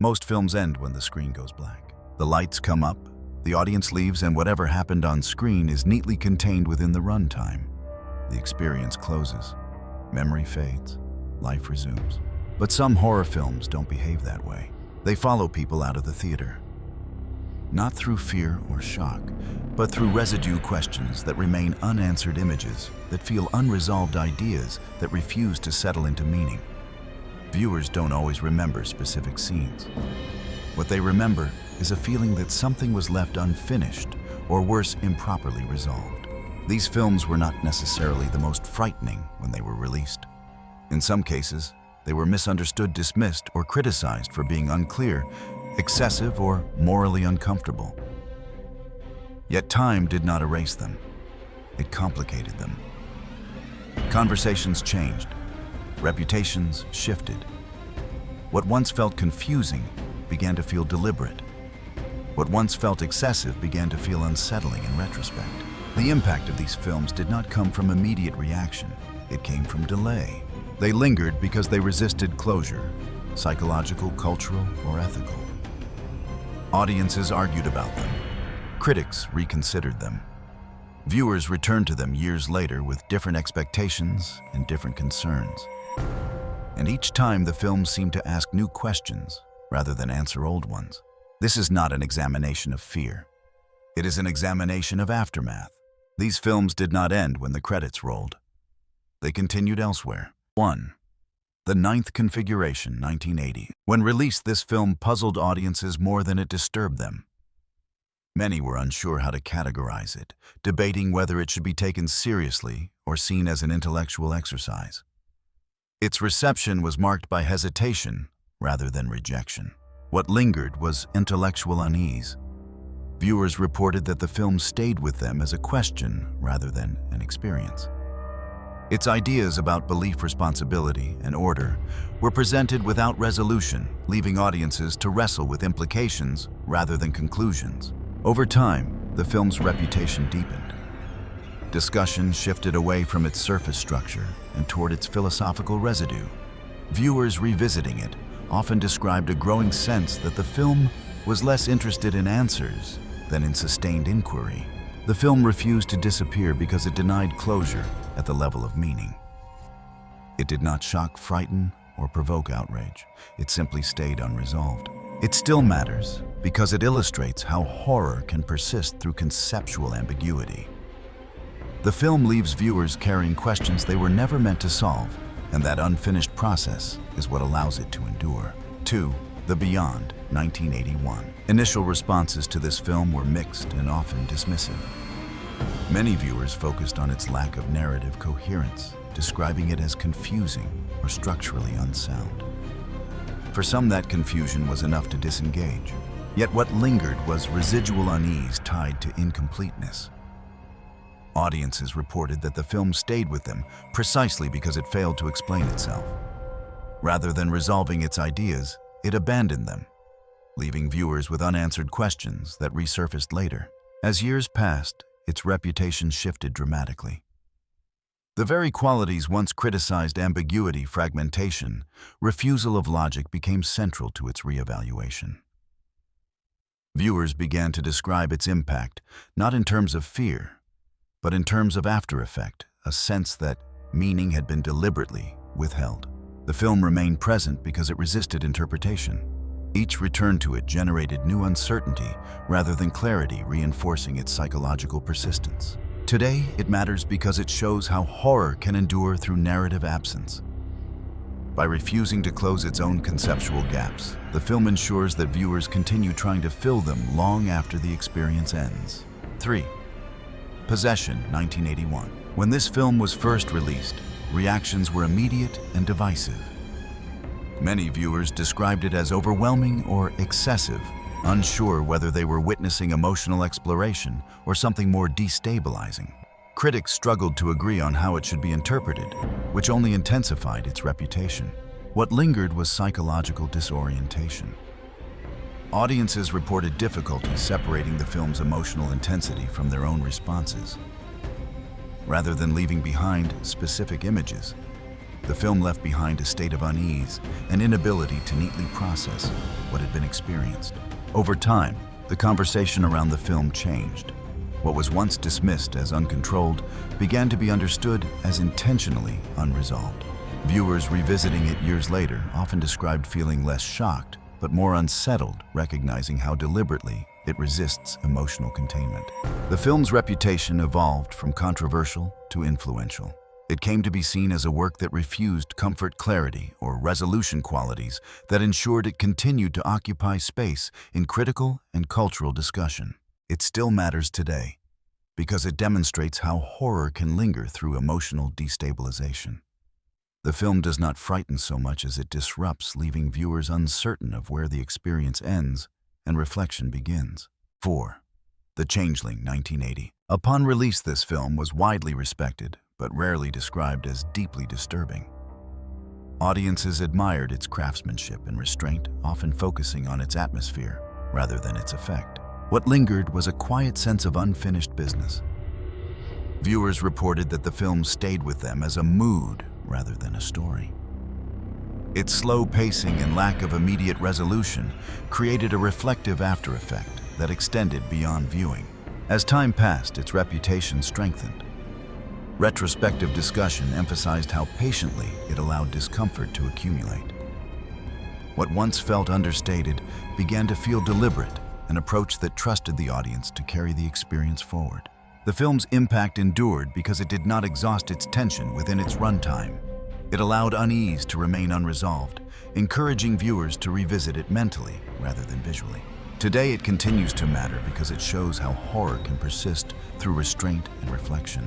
Most films end when the screen goes black. The lights come up, the audience leaves, and whatever happened on screen is neatly contained within the runtime. The experience closes. Memory fades. Life resumes. But some horror films don't behave that way. They follow people out of the theater. Not through fear or shock, but through residue questions that remain unanswered images, that feel unresolved ideas that refuse to settle into meaning. Viewers don't always remember specific scenes. What they remember is a feeling that something was left unfinished, or worse, improperly resolved. These films were not necessarily the most frightening when they were released. In some cases, they were misunderstood, dismissed, or criticized for being unclear, excessive, or morally uncomfortable. Yet time did not erase them. It complicated them. Conversations changed. Reputations shifted. What once felt confusing began to feel deliberate. What once felt excessive began to feel unsettling in retrospect. The impact of these films did not come from immediate reaction. It came from delay. They lingered because they resisted closure, psychological, cultural, or ethical. Audiences argued about them. Critics reconsidered them. Viewers returned to them years later with different expectations and different concerns. And each time the films seemed to ask new questions rather than answer old ones. This is not an examination of fear. It is an examination of aftermath. These films did not end when the credits rolled. They continued elsewhere. 1. The Ninth Configuration, 1980. When released, this film puzzled audiences more than it disturbed them. Many were unsure how to categorize it, debating whether it should be taken seriously or seen as an intellectual exercise. Its reception was marked by hesitation rather than rejection. What lingered was intellectual unease. Viewers reported that the film stayed with them as a question rather than an experience. Its ideas about belief, responsibility, and order were presented without resolution, leaving audiences to wrestle with implications rather than conclusions. Over time, the film's reputation deepened. Discussion shifted away from its surface structure and toward its philosophical residue. Viewers revisiting it often described a growing sense that the film was less interested in answers than in sustained inquiry. The film refused to disappear because it denied closure at the level of meaning. It did not shock, frighten, or provoke outrage. It simply stayed unresolved. It still matters because it illustrates how horror can persist through conceptual ambiguity. The film leaves viewers carrying questions they were never meant to solve, and that unfinished process is what allows it to endure. 2. The Beyond, 1981. Initial responses to this film were mixed and often dismissive. Many viewers focused on its lack of narrative coherence, describing it as confusing or structurally unsound. For some, that confusion was enough to disengage. Yet what lingered was residual unease tied to incompleteness. Audiences reported that the film stayed with them precisely because it failed to explain itself. Rather than resolving its ideas, it abandoned them, leaving viewers with unanswered questions that resurfaced later. As years passed, its reputation shifted dramatically. The very qualities once criticized, ambiguity, fragmentation, refusal of logic, became central to its reevaluation. Viewers began to describe its impact not in terms of fear, but in terms of aftereffect, a sense that meaning had been deliberately withheld. The film remained present because it resisted interpretation. Each return to it generated new uncertainty rather than clarity, reinforcing its psychological persistence. Today, it matters because it shows how horror can endure through narrative absence. By refusing to close its own conceptual gaps, the film ensures that viewers continue trying to fill them long after the experience ends. 3. Possession, 1981. When this film was first released, reactions were immediate and divisive. Many viewers described it as overwhelming or excessive, unsure whether they were witnessing emotional exploration or something more destabilizing. Critics struggled to agree on how it should be interpreted, which only intensified its reputation. What lingered was psychological disorientation. Audiences reported difficulty separating the film's emotional intensity from their own responses. Rather than leaving behind specific images, The film left behind a state of unease, an inability to neatly process what had been experienced. Over time, the conversation around the film changed. What was once dismissed as uncontrolled began to be understood as intentionally unresolved. Viewers revisiting it years later often described feeling less shocked, but more unsettled, recognizing how deliberately it resists emotional containment. The film's reputation evolved from controversial to influential. It came to be seen as a work that refused comfort clarity or resolution qualities that ensured it continued to occupy space in critical and cultural discussion. It still matters today because it demonstrates how horror can linger through emotional destabilization. The film does not frighten so much as it disrupts, leaving viewers uncertain of where the experience ends and reflection begins. 4. The Changeling, 1980. Upon release, this film was widely respected, but rarely described as deeply disturbing. Audiences admired its craftsmanship and restraint, often focusing on its atmosphere rather than its effect. What lingered was a quiet sense of unfinished business. Viewers reported that the film stayed with them as a mood rather than a story. Its slow pacing and lack of immediate resolution created a reflective aftereffect that extended beyond viewing. As time passed, its reputation strengthened. Retrospective discussion emphasized how patiently it allowed discomfort to accumulate. What once felt understated began to feel deliberate, an approach that trusted the audience to carry the experience forward. The film's impact endured because it did not exhaust its tension within its runtime. It allowed unease to remain unresolved, encouraging viewers to revisit it mentally rather than visually. Today, it continues to matter because it shows how horror can persist through restraint and reflection.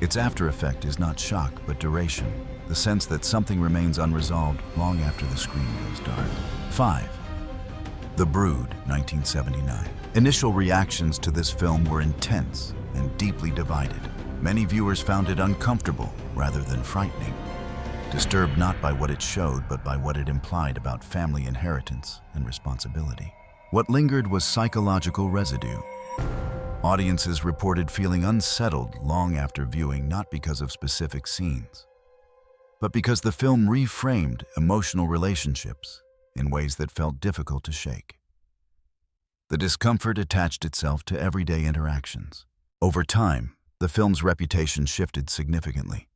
Its aftereffect is not shock, but duration, the sense that something remains unresolved long after the screen goes dark. 5. The Brood, 1979. Initial reactions to this film were intense and deeply divided. Many viewers found it uncomfortable rather than frightening, disturbed not by what it showed, but by what it implied about family inheritance and responsibility. What lingered was psychological residue. Audiences reported feeling unsettled long after viewing, not because of specific scenes, but because the film reframed emotional relationships in ways that felt difficult to shake. The discomfort attached itself to everyday interactions. Over time, the film's reputation shifted significantly.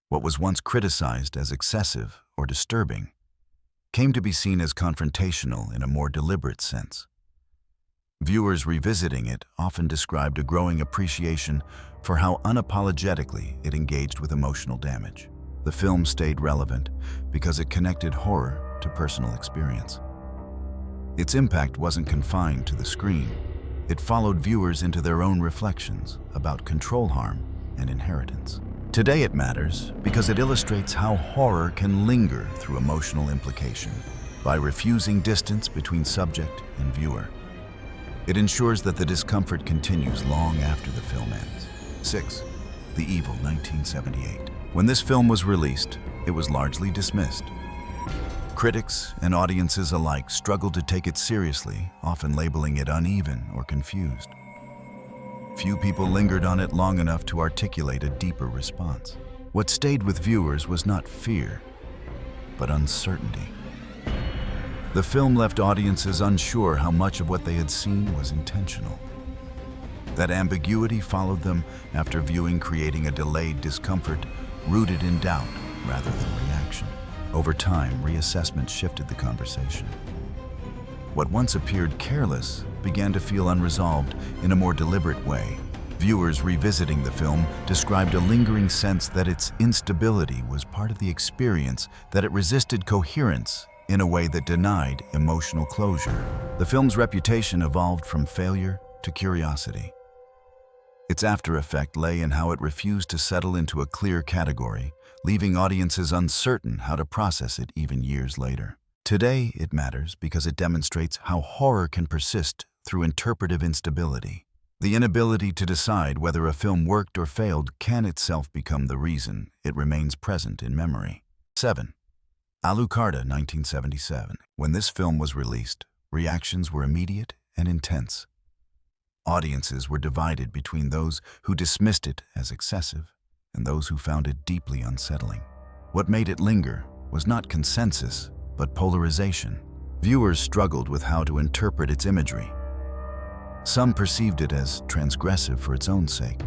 What was once criticized as excessive or disturbing came to be seen as confrontational in a more deliberate sense. Viewers revisiting it often described a growing appreciation for how unapologetically it engaged with emotional damage. The film stayed relevant because it connected horror to personal experience. Its impact wasn't confined to the screen. It followed viewers into their own reflections about control harm and inheritance. Today it matters because it illustrates how horror can linger through emotional implication. By refusing distance between subject and viewer, it ensures that the discomfort continues long after the film ends. 6. The Evil, 1978. When this film was released, it was largely dismissed. Critics and audiences alike struggled to take it seriously, often labeling it uneven or confused. Few people lingered on it long enough to articulate a deeper response. What stayed with viewers was not fear, but uncertainty. The film left audiences unsure how much of what they had seen was intentional. That ambiguity followed them after viewing, creating a delayed discomfort rooted in doubt rather than reaction. Over time, reassessment shifted the conversation. What once appeared careless began to feel unresolved in a more deliberate way. Viewers revisiting the film described a lingering sense that its instability was part of the experience, that it resisted coherence in a way that denied emotional closure. The film's reputation evolved from failure to curiosity. Its aftereffect lay in how it refused to settle into a clear category, leaving audiences uncertain how to process it even years later. Today, it matters because it demonstrates how horror can persist through interpretive instability. The inability to decide whether a film worked or failed can itself become the reason it remains present in memory. 7. Alucarda, 1977. When this film was released, reactions were immediate and intense. Audiences were divided between those who dismissed it as excessive and those who found it deeply unsettling. What made it linger was not consensus, but polarization. Viewers struggled with how to interpret its imagery. Some perceived it as transgressive for its own sake,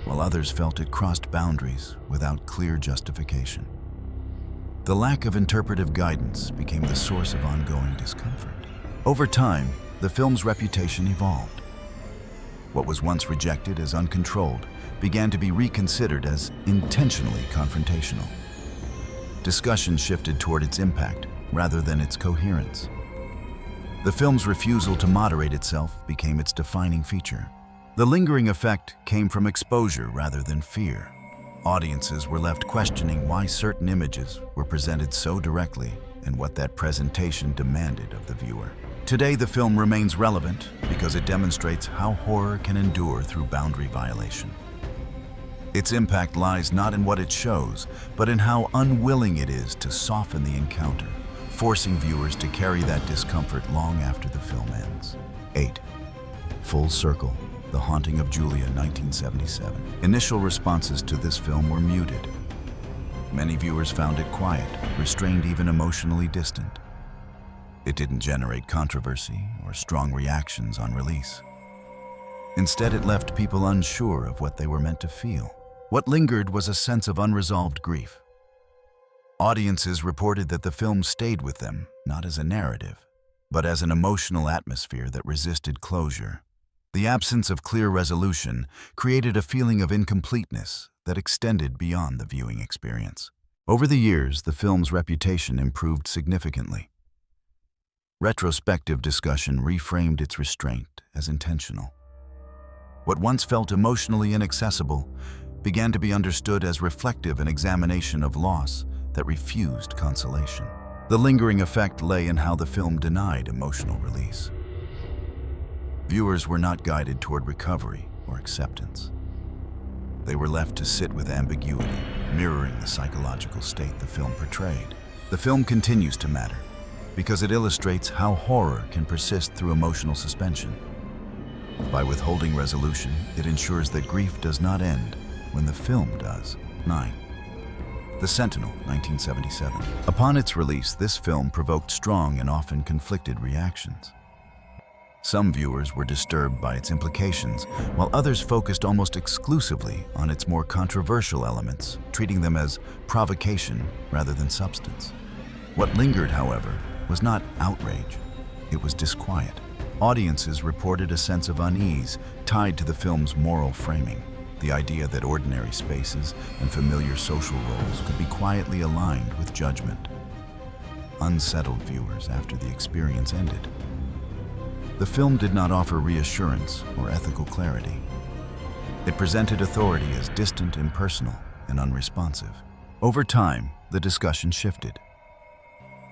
while others felt it crossed boundaries without clear justification. The lack of interpretive guidance became the source of ongoing discomfort. Over time, the film's reputation evolved. What was once rejected as uncontrolled began to be reconsidered as intentionally confrontational. Discussion shifted toward its impact rather than its coherence. The film's refusal to moderate itself became its defining feature. The lingering effect came from exposure rather than fear. Audiences were left questioning why certain images were presented so directly and what that presentation demanded of the viewer. Today, the film remains relevant because it demonstrates how horror can endure through boundary violation. Its impact lies not in what it shows, but in how unwilling it is to soften the encounter, forcing viewers to carry that discomfort long after the film ends. 8. Full Circle, The Haunting of Julia, 1977. Initial responses to this film were muted. Many viewers found it quiet, restrained, even emotionally distant. It didn't generate controversy or strong reactions on release. Instead, it left people unsure of what they were meant to feel. What lingered was a sense of unresolved grief. Audiences reported that the film stayed with them, not as a narrative, but as an emotional atmosphere that resisted closure. The absence of clear resolution created a feeling of incompleteness that extended beyond the viewing experience. Over the years, the film's reputation improved significantly. Retrospective discussion reframed its restraint as intentional. What once felt emotionally inaccessible began to be understood as reflective an examination of loss that refused consolation. The lingering effect lay in how the film denied emotional release. Viewers were not guided toward recovery or acceptance. They were left to sit with ambiguity, mirroring the psychological state the film portrayed. The film continues to matter because it illustrates how horror can persist through emotional suspension. By withholding resolution, it ensures that grief does not end when the film does. 9. The Sentinel, 1977. Upon its release, this film provoked strong and often conflicted reactions. Some viewers were disturbed by its implications, while others focused almost exclusively on its more controversial elements, treating them as provocation rather than substance. What lingered, however, was not outrage, it was disquiet. Audiences reported a sense of unease tied to the film's moral framing. The idea that ordinary spaces and familiar social roles could be quietly aligned with judgment. Unsettled viewers after the experience ended. The film did not offer reassurance or ethical clarity. It presented authority as distant, impersonal, and unresponsive. Over time, the discussion shifted.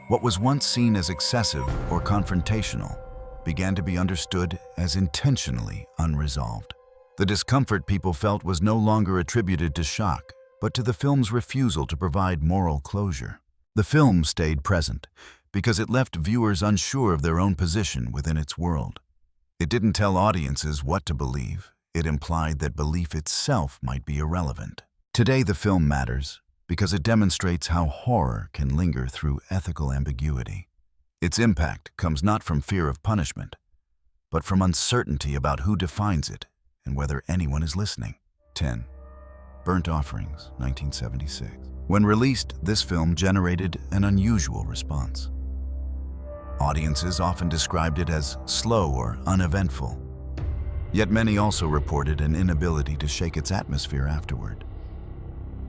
What was once seen as excessive or confrontational began to be understood as intentionally unresolved. The discomfort people felt was no longer attributed to shock, but to the film's refusal to provide moral closure. The film stayed present because it left viewers unsure of their own position within its world. It didn't tell audiences what to believe. It implied that belief itself might be irrelevant. Today, the film matters because it demonstrates how horror can linger through ethical ambiguity. Its impact comes not from fear of punishment, but from uncertainty about who defines it and whether anyone is listening. 10. Burnt Offerings, 1976. When released, this film generated an unusual response. Audiences often described it as slow or uneventful, yet many also reported an inability to shake its atmosphere afterward.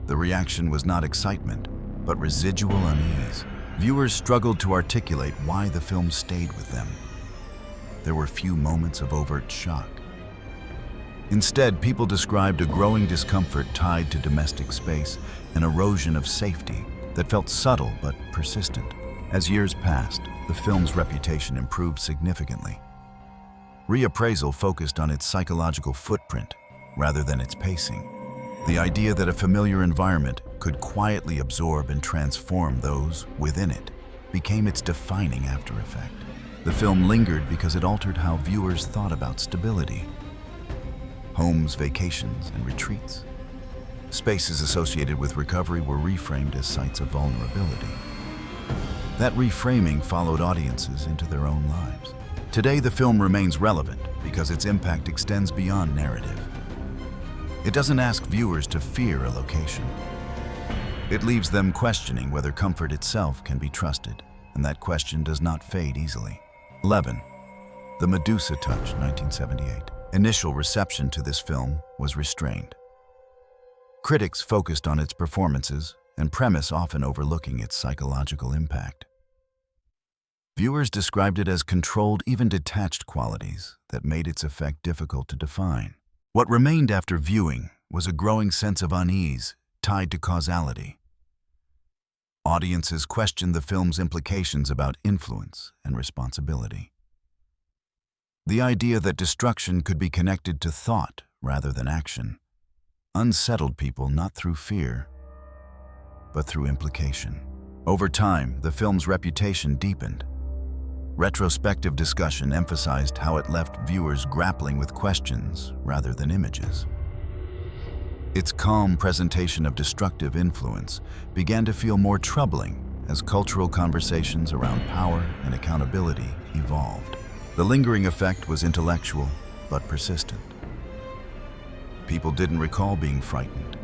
The reaction was not excitement, but residual unease. Viewers struggled to articulate why the film stayed with them. There were few moments of overt shock. Instead, people described a growing discomfort tied to domestic space, an erosion of safety that felt subtle but persistent. As years passed, the film's reputation improved significantly. Reappraisal focused on its psychological footprint rather than its pacing. The idea that a familiar environment could quietly absorb and transform those within it became its defining aftereffect. The film lingered because it altered how viewers thought about stability, homes, vacations, and retreats. Spaces associated with recovery were reframed as sites of vulnerability. That reframing followed audiences into their own lives. Today, the film remains relevant because its impact extends beyond narrative. It doesn't ask viewers to fear a location. It leaves them questioning whether comfort itself can be trusted, and that question does not fade easily. 11. The Medusa Touch, 1978. Initial reception to this film was restrained. Critics focused on its performances and premise, often overlooking its psychological impact. Viewers described it as controlled, even detached qualities that made its effect difficult to define. What remained after viewing was a growing sense of unease tied to causality. Audiences questioned the film's implications about influence and responsibility. The idea that destruction could be connected to thought rather than action unsettled people, not through fear, but through implication. Over time, the film's reputation deepened. Retrospective discussion emphasized how it left viewers grappling with questions rather than images. Its calm presentation of destructive influence began to feel more troubling as cultural conversations around power and accountability evolved. The lingering effect was intellectual but persistent. People didn't recall being frightened.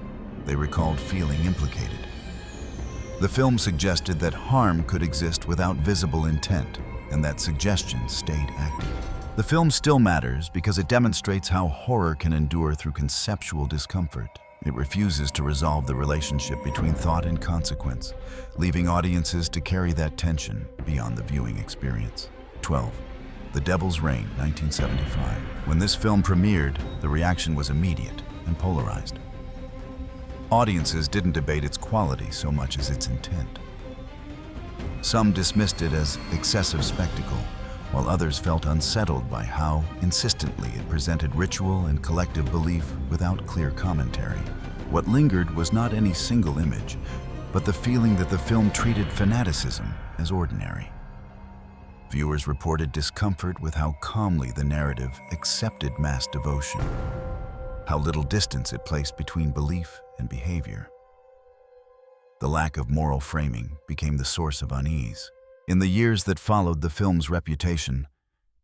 They recalled feeling implicated. The film suggested that harm could exist without visible intent, and that suggestion stayed active. The film still matters because it demonstrates how horror can endure through conceptual discomfort. It refuses to resolve the relationship between thought and consequence, leaving audiences to carry that tension beyond the viewing experience. 12. The Devil's Reign, 1975. When this film premiered, the reaction was immediate and polarized. Audiences didn't debate its quality so much as its intent. Some dismissed it as excessive spectacle, while others felt unsettled by how insistently it presented ritual and collective belief without clear commentary. What lingered was not any single image, but the feeling that the film treated fanaticism as ordinary. Viewers reported discomfort with how calmly the narrative accepted mass devotion, how little distance it placed between belief and behavior. The lack of moral framing became the source of unease. In the years that followed, the film's reputation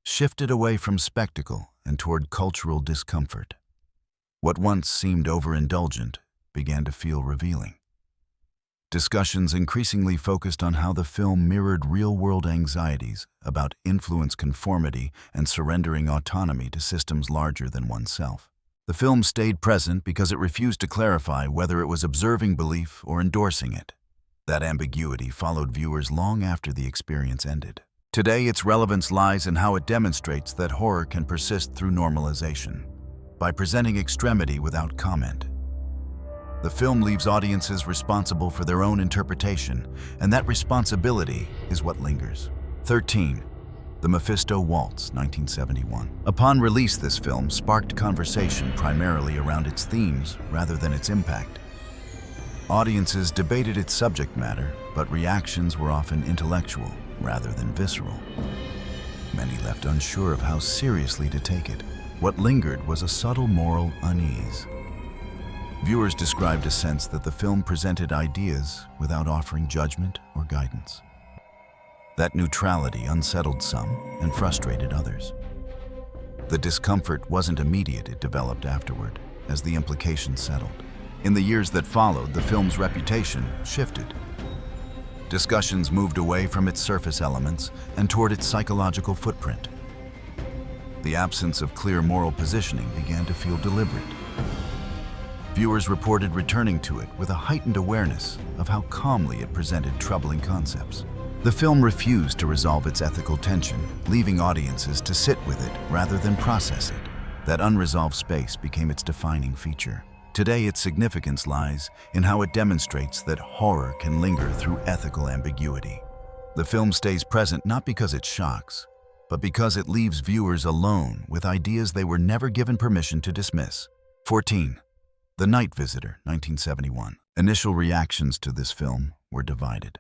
shifted away from spectacle and toward cultural discomfort. What once seemed overindulgent began to feel revealing. Discussions increasingly focused on how the film mirrored real-world anxieties about influence, conformity, and surrendering autonomy to systems larger than oneself. The film stayed present because it refused to clarify whether it was observing belief or endorsing it. That ambiguity followed viewers long after the experience ended. Today, its relevance lies in how it demonstrates that horror can persist through normalization. By presenting extremity without comment, the film leaves audiences responsible for their own interpretation, and that responsibility is what lingers. 13. The Mephisto Waltz, 1971. Upon release, this film sparked conversation primarily around its themes rather than its impact. Audiences debated its subject matter, but reactions were often intellectual rather than visceral. Many left unsure of how seriously to take it. What lingered was a subtle moral unease. Viewers described a sense that the film presented ideas without offering judgment or guidance. That neutrality unsettled some and frustrated others. The discomfort wasn't immediate, it developed afterward, as the implications settled. In the years that followed, the film's reputation shifted. Discussions moved away from its surface elements and toward its psychological footprint. The absence of clear moral positioning began to feel deliberate. Viewers reported returning to it with a heightened awareness of how calmly it presented troubling concepts. The film refused to resolve its ethical tension, leaving audiences to sit with it rather than process it. That unresolved space became its defining feature. Today, its significance lies in how it demonstrates that horror can linger through ethical ambiguity. The film stays present not because it shocks, but because it leaves viewers alone with ideas they were never given permission to dismiss. 14. The Night Visitor, 1971. Initial reactions to this film were divided.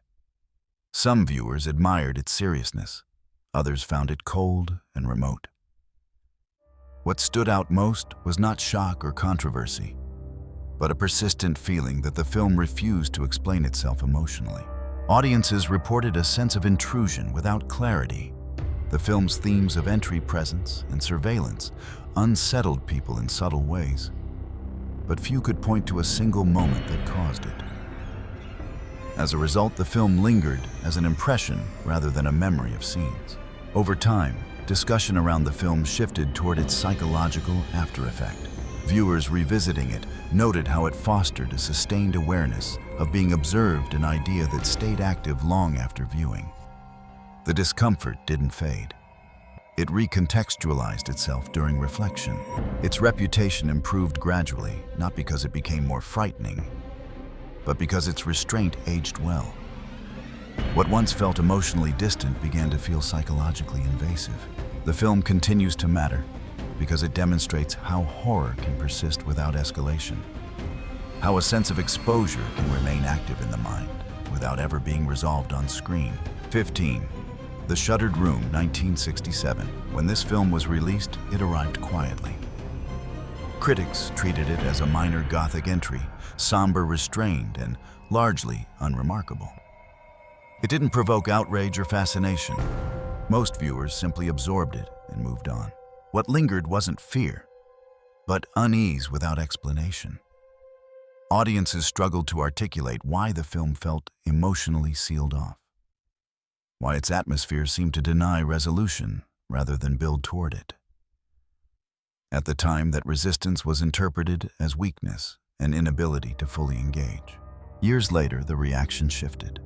Some viewers admired its seriousness. Others found it cold and remote. What stood out most was not shock or controversy. but a persistent feeling that the film refused to explain itself emotionally. Audiences reported a sense of intrusion without clarity. The film's themes of entry, presence, and surveillance unsettled people in subtle ways, but few could point to a single moment that caused it. As a result, the film lingered as an impression rather than a memory of scenes. Over time, discussion around the film shifted toward its psychological aftereffect. Viewers revisiting it noted how it fostered a sustained awareness of being observed, an idea that stayed active long after viewing. The discomfort didn't fade. It recontextualized itself during reflection. Its reputation improved gradually, not because it became more frightening, but because its restraint aged well. What once felt emotionally distant began to feel psychologically invasive. The film continues to matter because it demonstrates how horror can persist without escalation, how a sense of exposure can remain active in the mind without ever being resolved on screen. 15. The Shuttered Room, 1967. When this film was released, it arrived quietly. Critics treated it as a minor Gothic entry, somber, restrained, and largely unremarkable. It didn't provoke outrage or fascination. Most viewers simply absorbed it and moved on. What lingered wasn't fear, but unease without explanation. Audiences struggled to articulate why the film felt emotionally sealed off, why its atmosphere seemed to deny resolution rather than build toward it. At the time, that resistance was interpreted as weakness and inability to fully engage. Years later, the reaction shifted.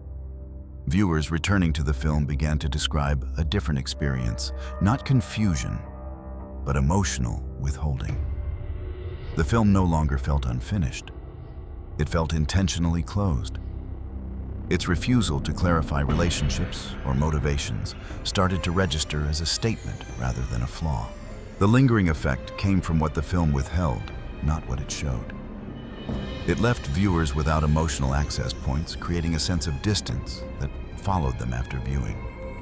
Viewers returning to the film began to describe a different experience, not confusion, but emotional withholding. The film no longer felt unfinished. It felt intentionally closed. Its refusal to clarify relationships or motivations started to register as a statement rather than a flaw. The lingering effect came from what the film withheld, not what it showed. It left viewers without emotional access points, creating a sense of distance that followed them after viewing.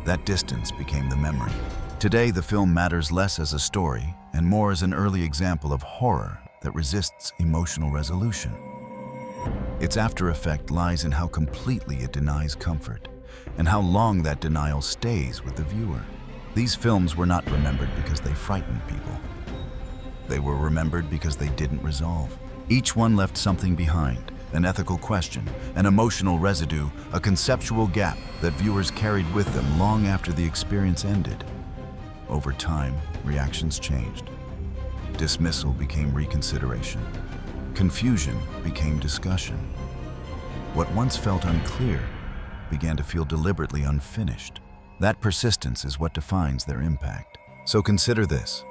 That distance became the memory. Today, the film matters less as a story and more as an early example of horror that resists emotional resolution. Its after effect lies in how completely it denies comfort and how long that denial stays with the viewer. These films were not remembered because they frightened people. They were remembered because they didn't resolve. Each one left something behind, an ethical question, an emotional residue, a conceptual gap that viewers carried with them long after the experience ended. Over time, reactions changed. Dismissal became reconsideration. Confusion became discussion. What once felt unclear began to feel deliberately unfinished. That persistence is what defines their impact. So consider this.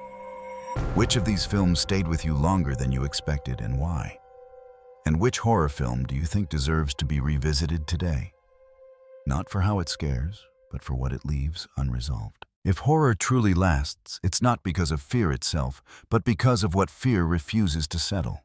Which of these films stayed with you longer than you expected and why? And which horror film do you think deserves to be revisited today? Not for how it scares, but for what it leaves unresolved. If horror truly lasts, it's not because of fear itself, but because of what fear refuses to settle.